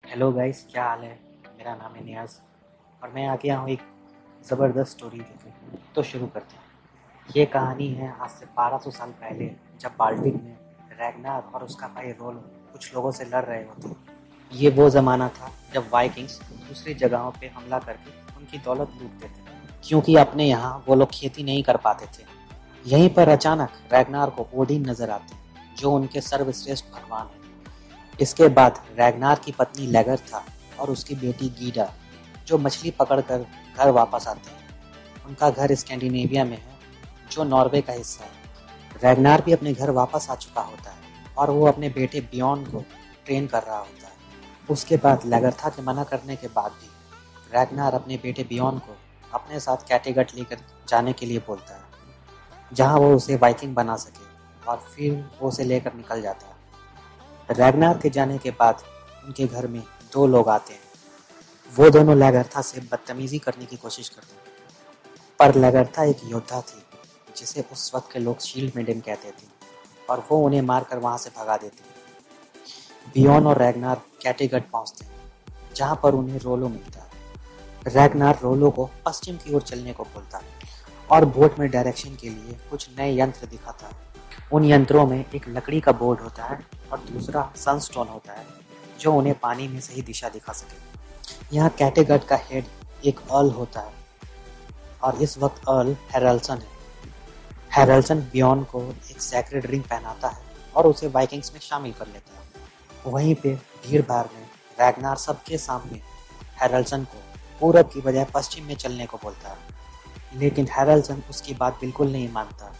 Hello guys, क्या हाल है। मेरा नाम है नियाज़ और मैं आ गया हूँ एक ज़बरदस्त स्टोरी लेके। तो शुरू करते हैं। ये कहानी है आज से 1200 साल पहले, जब बाल्टिक में रैगनार और उसका भाई रोल कुछ लोगों से लड़ रहे होते। ये वो ज़माना था जब वाइकिंग्स दूसरी जगहों पे हमला करके उनकी दौलत लूटते थे, क्योंकि अपने यहाँ वो लोग खेती नहीं कर पाते थे। यहीं पर अचानक रैगनार को ओडिन नजर आते हैं, जो उनके सर्वश्रेष्ठ भगवान हैं। इसके बाद रैगनार की पत्नी लेगर था और उसकी बेटी गीडा, जो मछली पकड़कर घर वापस आते हैं। उनका घर स्कैंडिनेविया में है, जो नॉर्वे का हिस्सा है। रैगनार भी अपने घर वापस आ चुका होता है और वो अपने बेटे बियॉन को ट्रेन कर रहा होता है। उसके बाद लेगरथा के मना करने के बाद भी रैगनार अपने बेटे बियॉन को अपने साथ कैटेगट लेकर जाने के लिए बोलता है, जहाँ वो उसे वाइकिंग बना सके, और फिर वो उसे लेकर निकल जाता है। रैगनार के जाने के बाद उनके घर में दो लोग आते हैं। वो दोनों लेगरथा से बदतमीजी करने की कोशिश करते हैं, पर लेगरथा एक योद्धा थी, जिसे उस वक्त के लोग शील्ड मेडन कहते थे, और वो उन्हें मारकर वहां से भगा देती है। बियॉन और रैगनार कैटेगट पहुंचते हैं, जहां पर उन्हें रोलो मिलता है। रैगनार रोलो को पश्चिम की ओर चलने को बोलता है और बोट में डायरेक्शन के लिए कुछ नए यंत्र दिखाता है। उन यंत्रों में एक लकड़ी का बोर्ड होता है और दूसरा सनस्टोन होता है, जो उन्हें पानी में सही दिशा दिखा सके। यहाँ कैटेगट का हेड एक अर्ल होता है, और इस वक्त अर्ल हैरल्सन है। हैरल्सन बियॉन को एक सैक्रेड रिंग पहनाता है और उसे वाइकिंग्स में शामिल कर लेता है। वहीं पे भीड़ भाड़ में रैगनार सबके सामने हैरल्सन को पूरब की बजाय पश्चिम में चलने को बोलता है, लेकिन हैरल्सन उसकी बात बिल्कुल नहीं मानता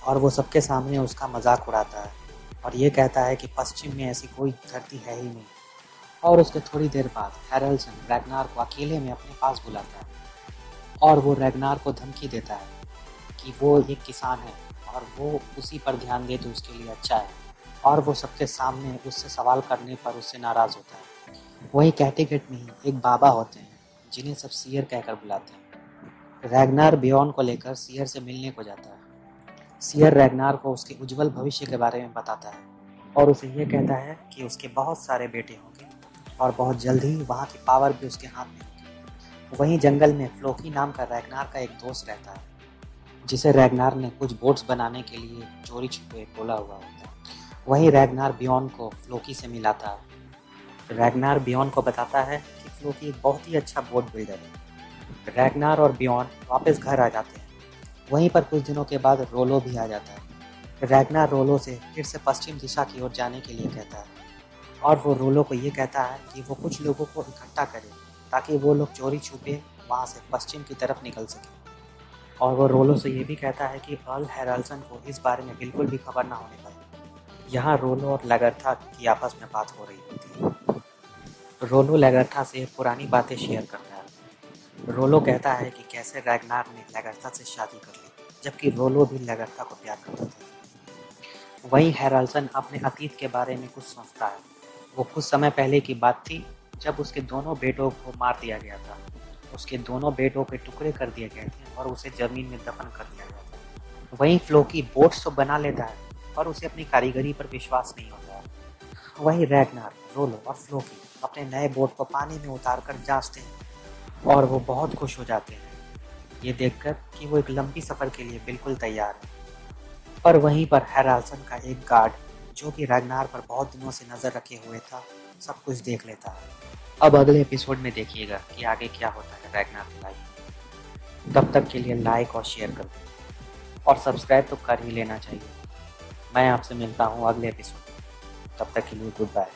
और वो सबके सामने उसका मजाक उड़ाता है और ये कहता है कि पश्चिम में ऐसी कोई धरती है ही नहीं। और उसके थोड़ी देर बाद हैरल्सन रैगनार को अकेले में अपने पास बुलाता है और वो रैगनार को धमकी देता है कि वो एक किसान है और वो उसी पर ध्यान दे तो उसके लिए अच्छा है, और वो सबके सामने उससे सवाल करने पर उससे नाराज़ होता है। वहीं कैटेगट में ही एक बाबा होते हैं, जिन्हें सब सियर कहकर बुलाते हैं। रैगनार बियॉन को लेकर सियर से मिलने को जाता है। सियर रैगनार को उसके उज्जवल भविष्य के बारे में बताता है और उसे ये कहता है कि उसके बहुत सारे बेटे होंगे और बहुत जल्द ही वहाँ की पावर भी उसके हाथ में होगी। वहीं जंगल में फ्लोकी नाम का रैगनार का एक दोस्त रहता है, जिसे रैगनार ने कुछ बोट्स बनाने के लिए चोरी छुपे खोला हुआ होता है। वहीं रैगनार बियॉन को फ्लोकी से मिलाता है। रैगनार बियॉन को बताता है कि फ्लोकी एक बहुत ही अच्छा बोट बिल्डर है। रैगनार और बियॉन वापस घर आ जाते हैं। वहीं पर कुछ दिनों के बाद रोलो भी आ जाता है। रैगनार रोलो से फिर से पश्चिम दिशा की ओर जाने के लिए कहता है और वो रोलो को ये कहता है कि वो कुछ लोगों को इकट्ठा करे, ताकि वो लोग चोरी छुपे वहाँ से पश्चिम की तरफ निकल सके। और वो रोलो से ये भी कहता है कि अर्ल हैरल्सन को इस बारे में बिल्कुल भी खबर ना होने पाए। यहाँ रोलो और लेगरथा की आपस में बात हो रही होती है। रोलो लेगरथा से पुरानी बातें शेयर करता है। रोलो कहता है कि कैसे रैगनार ने लेगरथा से शादी कर ली, जबकि रोलो भी लेगरथा को प्यार करता था। वहीं हैरल्सन अपने अतीत के बारे में कुछ सोचता है। वो कुछ समय पहले की बात थी, जब उसके दोनों बेटों को मार दिया गया था। उसके दोनों बेटों के टुकड़े कर दिए गए थे और उसे जमीन में दफन कर दिया गया था। वहीं फ्लोकी बोट्स तो बना लेता है, पर उसे अपनी कारीगरी पर विश्वास नहीं होता है। वहीं रैगनार, रोलो और फ्लोकी अपने नए बोट को पानी में उतारकर जांचते हैं और वो बहुत खुश हो जाते हैं, ये देखकर कि वो एक लंबी सफर के लिए बिल्कुल तैयार है। पर वहीं पर हैरल्सन का एक गार्ड, जो कि रैगनार पर बहुत दिनों से नजर रखे हुए था, सब कुछ देख लेता है। अब अगले एपिसोड में देखिएगा कि आगे क्या होता है रैगनार की लाइफ में। तब तक के लिए लाइक और शेयर कर दें और सब्सक्राइब तो कर ही लेना चाहिए। मैं आपसे मिलता हूँ अगले एपिसोड में। तब तक के लिए गुड बाय।